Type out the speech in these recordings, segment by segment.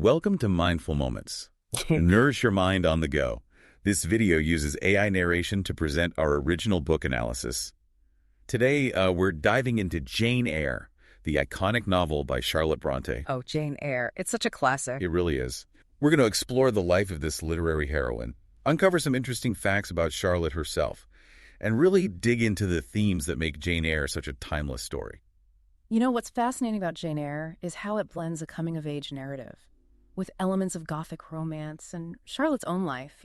Welcome to Mindful Moments. Nourish your mind on the go. This video uses AI narration to present our original book analysis. Today, we're diving into Jane Eyre, the iconic novel by Charlotte Brontë. Oh, Jane Eyre. It's such a classic. It really is. We're going to explore the life of this literary heroine, uncover some interesting facts about Charlotte herself, and really dig into the themes that make Jane Eyre such a timeless story. You know, what's fascinating about Jane Eyre is how it blends a coming-of-age narrative with elements of Gothic romance and Charlotte's own life,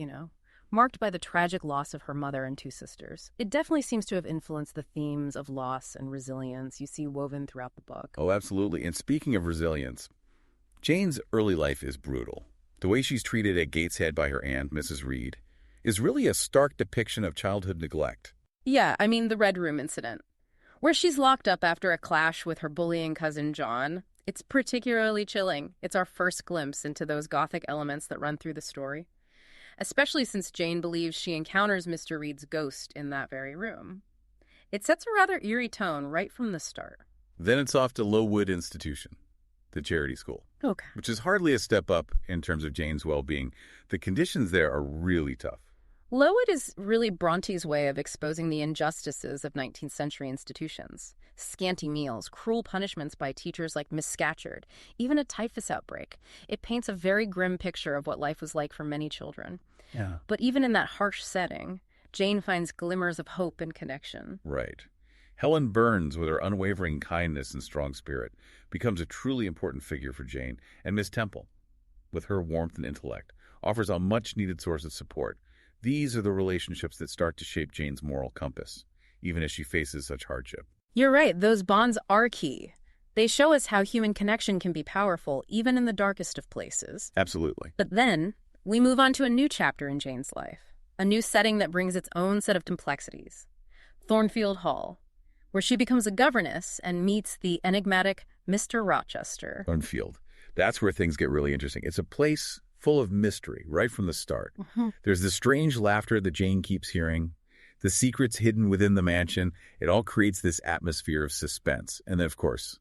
marked by the tragic loss of her mother and two sisters. It definitely seems to have influenced the themes of loss and resilience you see woven throughout the book. Oh, absolutely. And speaking of resilience, Jane's early life is brutal. The way she's treated at Gateshead by her aunt, Mrs. Reed, is really a stark depiction of childhood neglect. Yeah, I mean the Red Room incident, where she's locked up after a clash with her bullying cousin John. It's particularly chilling. It's our first glimpse into those Gothic elements that run through the story, especially since Jane believes she encounters Mr. Reed's ghost in that very room. It sets a rather eerie tone right from the start. Then it's off to Lowood Institution, the charity school, which is hardly a step up in terms of Jane's well-being. The conditions there are really tough. Lowood is really Bronte's way of exposing the injustices of 19th century institutions. Scanty meals, cruel punishments by teachers like Miss Scatcherd, even a typhus outbreak. It paints a very grim picture of what life was like for many children. Yeah. But even in that harsh setting, Jane finds glimmers of hope and connection. Right. Helen Burns, with her unwavering kindness and strong spirit, becomes a truly important figure for Jane. And Miss Temple, with her warmth and intellect, offers a much-needed source of support. These are the relationships that start to shape Jane's moral compass, even as she faces such hardship. You're right, those bonds are key. They show us how human connection can be powerful, even in the darkest of places. Absolutely. But then, we move on to a new chapter in Jane's life, a new setting that brings its own set of complexities. Thornfield Hall, where she becomes a governess and meets the enigmatic Mr. Rochester. Unveiled. That's where things get really interesting. It's a place full of mystery right from the start. There's the strange laughter that Jane keeps hearing, the secrets hidden within the mansion. It all creates this atmosphere of suspense. And then, of course,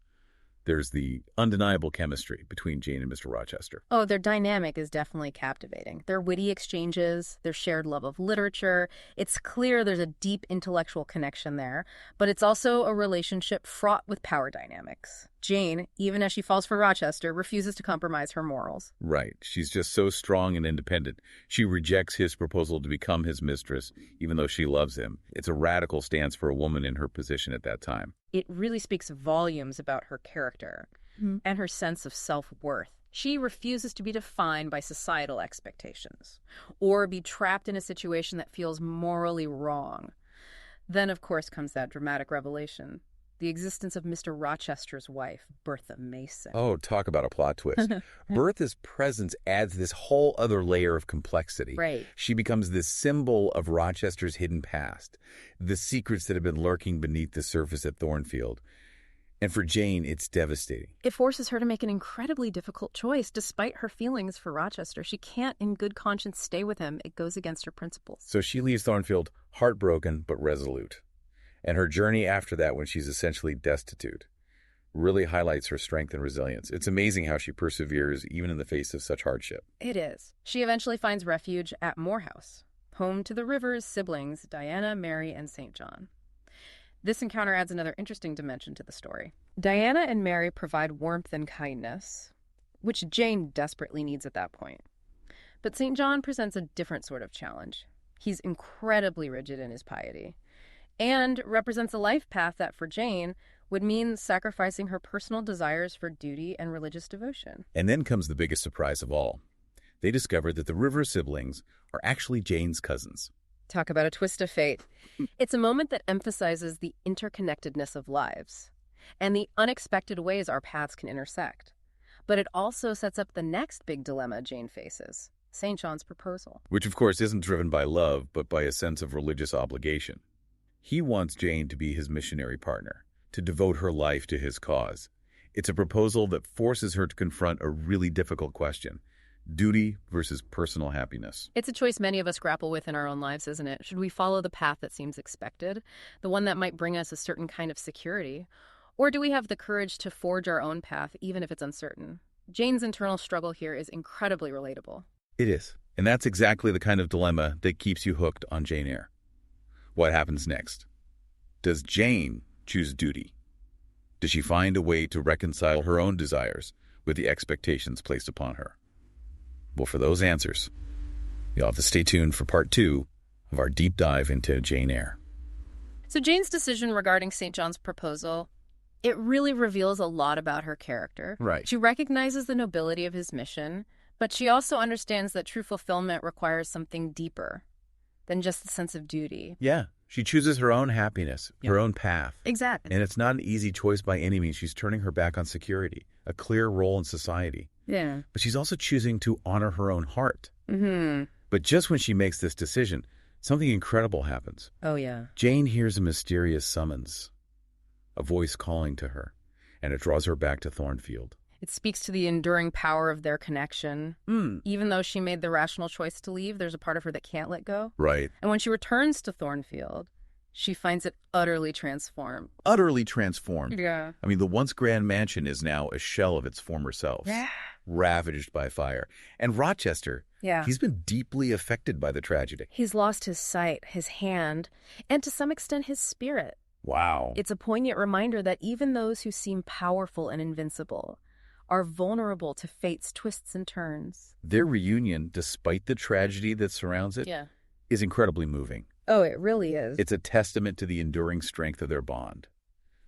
there's the undeniable chemistry between Jane and Mr. Rochester. Oh, their dynamic is definitely captivating. Their witty exchanges, their shared love of literature. It's clear there's a deep intellectual connection there, but it's also a relationship fraught with power dynamics. Jane, even as she falls for Rochester, refuses to compromise her morals. Right. She's just so strong and independent. She rejects his proposal to become his mistress, even though she loves him. It's a radical stance for a woman in her position at that time. It really speaks volumes about her character and her sense of self-worth. She refuses to be defined by societal expectations or be trapped in a situation that feels morally wrong. Then, of course, comes that dramatic revelation. The existence of Mr. Rochester's wife, Bertha Mason. Oh, talk about a plot twist. Bertha's presence adds this whole other layer of complexity. Right. She becomes this symbol of Rochester's hidden past, the secrets that have been lurking beneath the surface at Thornfield. And for Jane, it's devastating. It forces her to make an incredibly difficult choice. Despite her feelings for Rochester, she can't in good conscience stay with him. It goes against her principles. So she leaves Thornfield heartbroken but resolute. And her journey after that, when she's essentially destitute, really highlights her strength and resilience. It's amazing how she perseveres even in the face of such hardship. It is. She eventually finds refuge at Moor House, home to the Rivers siblings, Diana, Mary, and St. John. This encounter adds another interesting dimension to the story. Diana and Mary provide warmth and kindness, which Jane desperately needs at that point. But St. John presents a different sort of challenge. He's incredibly rigid in his piety, and represents a life path that, for Jane, would mean sacrificing her personal desires for duty and religious devotion. And then comes the biggest surprise of all. They discover that the Rivers siblings are actually Jane's cousins. Talk about a twist of fate. It's a moment that emphasizes the interconnectedness of lives and the unexpected ways our paths can intersect. But it also sets up the next big dilemma Jane faces, St. John's proposal. Which, of course, isn't driven by love, but by a sense of religious obligation. He wants Jane to be his missionary partner, to devote her life to his cause. It's a proposal that forces her to confront a really difficult question: duty versus personal happiness. It's a choice many of us grapple with in our own lives, isn't it? Should we follow the path that seems expected, the one that might bring us a certain kind of security? Or do we have the courage to forge our own path, even if it's uncertain? Jane's internal struggle here is incredibly relatable. It is. And that's exactly the kind of dilemma that keeps you hooked on Jane Eyre. What happens next? Does Jane choose duty? Does she find a way to reconcile her own desires with the expectations placed upon her? Well, for those answers, you'll have to stay tuned for part 2 of our deep dive into Jane Eyre. So Jane's decision regarding St. John's proposal, it really reveals a lot about her character. Right. She recognizes the nobility of his mission, but she also understands that true fulfillment requires something deeper than just the sense of duty. Yeah. She chooses her own happiness, her own path. Exactly. And it's not an easy choice by any means. She's turning her back on security, a clear role in society. Yeah. But she's also choosing to honor her own heart. Mm-hmm. But just when she makes this decision, something incredible happens. Oh, yeah. Jane hears a mysterious summons, a voice calling to her, and it draws her back to Thornfield. It speaks to the enduring power of their connection. Even though she made the rational choice to leave, there's a part of her that can't let go. Right. And when she returns to Thornfield, she finds it utterly transformed. Utterly transformed. Yeah. I mean, the once grand mansion is now a shell of its former self. Yeah. Ravaged by fire. And Rochester, he's been deeply affected by the tragedy. He's lost his sight, his hand, and to some extent his spirit. Wow. It's a poignant reminder that even those who seem powerful and invincible are vulnerable to fate's twists and turns. Their reunion, despite the tragedy that surrounds it, is incredibly moving. Oh, it really is. It's a testament to the enduring strength of their bond.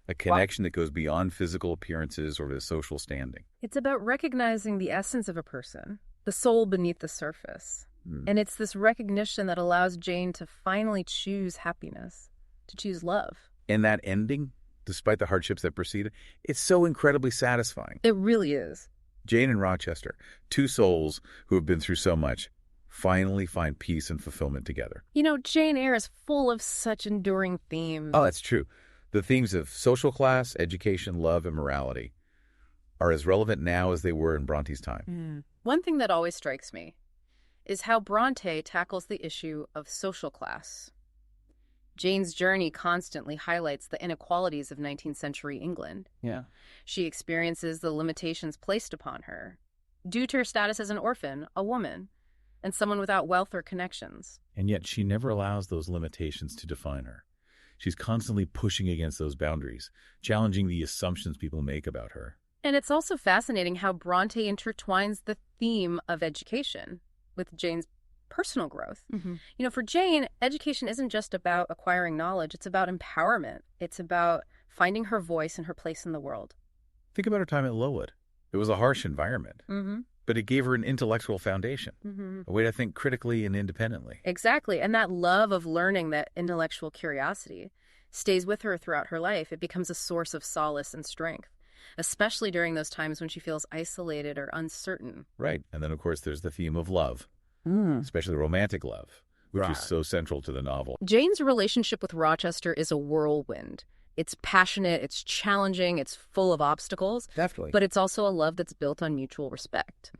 A connection that goes beyond physical appearances or the social standing. It's about recognizing the essence of a person, the soul beneath the surface. And it's this recognition that allows Jane to finally choose happiness, to choose love. And that ending, despite the hardships that precede it, it's so incredibly satisfying. It really is. Jane and Rochester, two souls who have been through so much, finally find peace and fulfillment together. You know, Jane Eyre is full of such enduring themes. Oh, that's true. The themes of social class, education, love, and morality are as relevant now as they were in Bronte's time. One thing that always strikes me is how Brontë tackles the issue of social class. Jane's journey constantly highlights the inequalities of 19th century England. Yeah. She experiences the limitations placed upon her due to her status as an orphan, a woman, and someone without wealth or connections. And yet she never allows those limitations to define her. She's constantly pushing against those boundaries, challenging the assumptions people make about her. And it's also fascinating how Brontë intertwines the theme of education with Jane's personal growth. You know, for Jane, education isn't just about acquiring knowledge, it's about empowerment. It's about finding her voice and her place in the world. Think about her time at Lowood. It was a harsh environment, but it gave her an intellectual foundation, a way to think critically and independently. Exactly. And that love of learning, that intellectual curiosity, stays with her throughout her life. It becomes a source of solace and strength, especially during those times when she feels isolated or uncertain. Right. And then, of course, there's the theme of love, especially romantic love, which is so central to the novel. Jane's relationship with Rochester is a whirlwind. It's passionate, it's challenging, it's full of obstacles. Definitely. But it's also a love that's built on mutual respect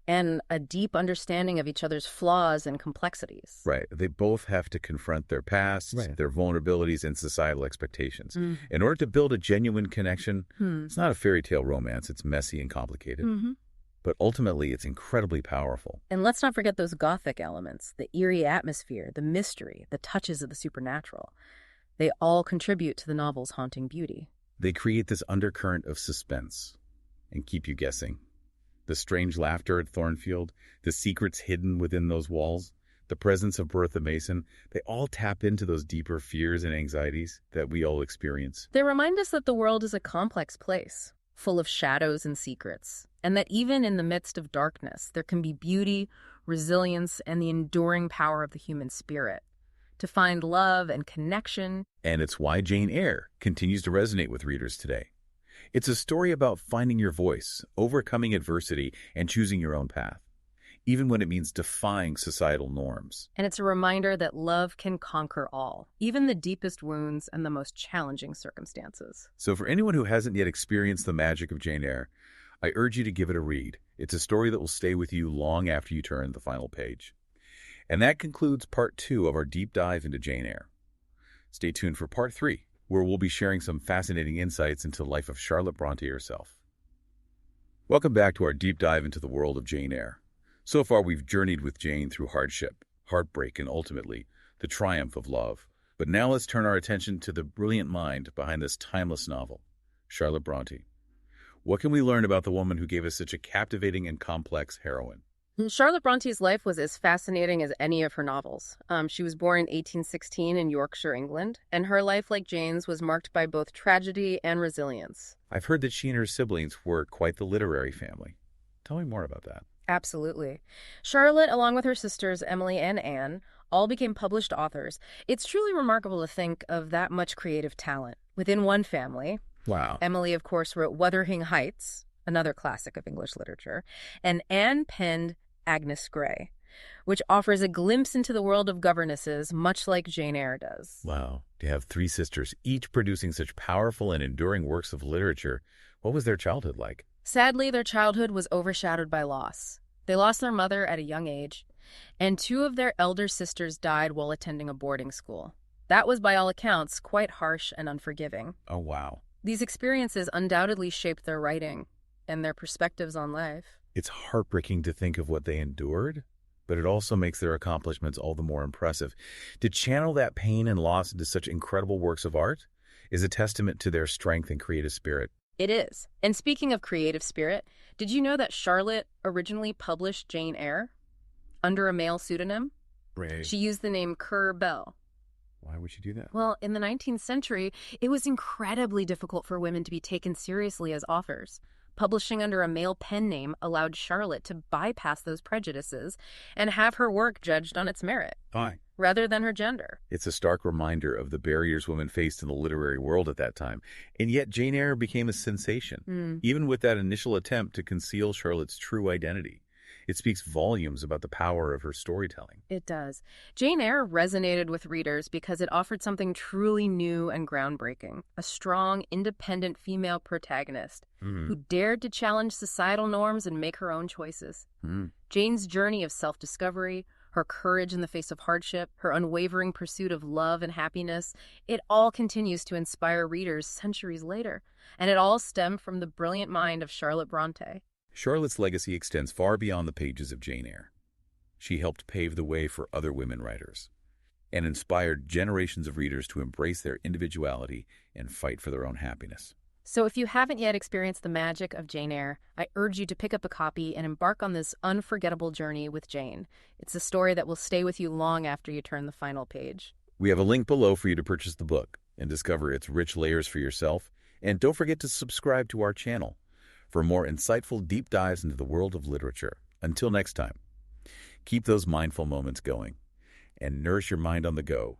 and a deep understanding of each other's flaws and complexities. Right. They both have to confront their pasts, their vulnerabilities, and societal expectations. In order to build a genuine connection, it's not a fairy tale romance. It's messy and complicated. But ultimately, it's incredibly powerful. And let's not forget those Gothic elements, the eerie atmosphere, the mystery, the touches of the supernatural. They all contribute to the novel's haunting beauty. They create this undercurrent of suspense and keep you guessing. The strange laughter at Thornfield, the secrets hidden within those walls, the presence of Bertha Mason, they all tap into those deeper fears and anxieties that we all experience. They remind us that the world is a complex place, full of shadows and secrets, and that even in the midst of darkness, there can be beauty, resilience, and the enduring power of the human spirit to find love and connection. And it's why Jane Eyre continues to resonate with readers today. It's a story about finding your voice, overcoming adversity, and choosing your own path, even when it means defying societal norms. And it's a reminder that love can conquer all, even the deepest wounds and the most challenging circumstances. So for anyone who hasn't yet experienced the magic of Jane Eyre, I urge you to give it a read. It's a story that will stay with you long after you turn the final page. And that concludes part 2 of our deep dive into Jane Eyre. Stay tuned for part 3, where we'll be sharing some fascinating insights into the life of Charlotte Brontë herself. Welcome back to our deep dive into the world of Jane Eyre. So far, we've journeyed with Jane through hardship, heartbreak, and ultimately, the triumph of love. But now let's turn our attention to the brilliant mind behind this timeless novel, Charlotte Brontë. What can we learn about the woman who gave us such a captivating and complex heroine? Charlotte Bronte's life was as fascinating as any of her novels. She was born in 1816 in Yorkshire, England, and her life, like Jane's, was marked by both tragedy and resilience. I've heard that she and her siblings were quite the literary family. Tell me more about that. Absolutely. Charlotte, along with her sisters Emily and Anne, all became published authors. It's truly remarkable to think of that much creative talent within one family. Wow. Emily, of course, wrote Wuthering Heights, another classic of English literature, and Anne penned Agnes Grey, which offers a glimpse into the world of governesses, much like Jane Eyre does. Wow. To have three sisters, each producing such powerful and enduring works of literature, what was their childhood like? Sadly, their childhood was overshadowed by loss. They lost their mother at a young age, and two of their elder sisters died while attending a boarding school. That was, by all accounts, quite harsh and unforgiving. Oh, wow. These experiences undoubtedly shaped their writing and their perspectives on life. It's heartbreaking to think of what they endured, but it also makes their accomplishments all the more impressive. To channel that pain and loss into such incredible works of art is a testament to their strength and creative spirit. It is. And speaking of creative spirit, did you know that Charlotte originally published Jane Eyre under a male pseudonym? Right. She used the name Currer Bell. Why would she do that? Well, in the 19th century, it was incredibly difficult for women to be taken seriously as authors. Publishing under a male pen name allowed Charlotte to bypass those prejudices and have her work judged on its merit, rather than her gender. It's a stark reminder of the barriers women faced in the literary world at that time. And yet Jane Eyre became a sensation, even with that initial attempt to conceal Charlotte's true identity. It speaks volumes about the power of her storytelling. It does. Jane Eyre resonated with readers because it offered something truly new and groundbreaking. A strong, independent female protagonist who dared to challenge societal norms and make her own choices. Jane's journey of self-discovery, her courage in the face of hardship, her unwavering pursuit of love and happiness, it all continues to inspire readers centuries later. And it all stemmed from the brilliant mind of Charlotte Brontë. Charlotte's legacy extends far beyond the pages of Jane Eyre. She helped pave the way for other women writers and inspired generations of readers to embrace their individuality and fight for their own happiness. So if you haven't yet experienced the magic of Jane Eyre, I urge you to pick up a copy and embark on this unforgettable journey with Jane. It's a story that will stay with you long after you turn the final page. We have a link below for you to purchase the book and discover its rich layers for yourself. And don't forget to subscribe to our channel for more insightful deep dives into the world of literature. Until next time, keep those mindful moments going and nourish your mind on the go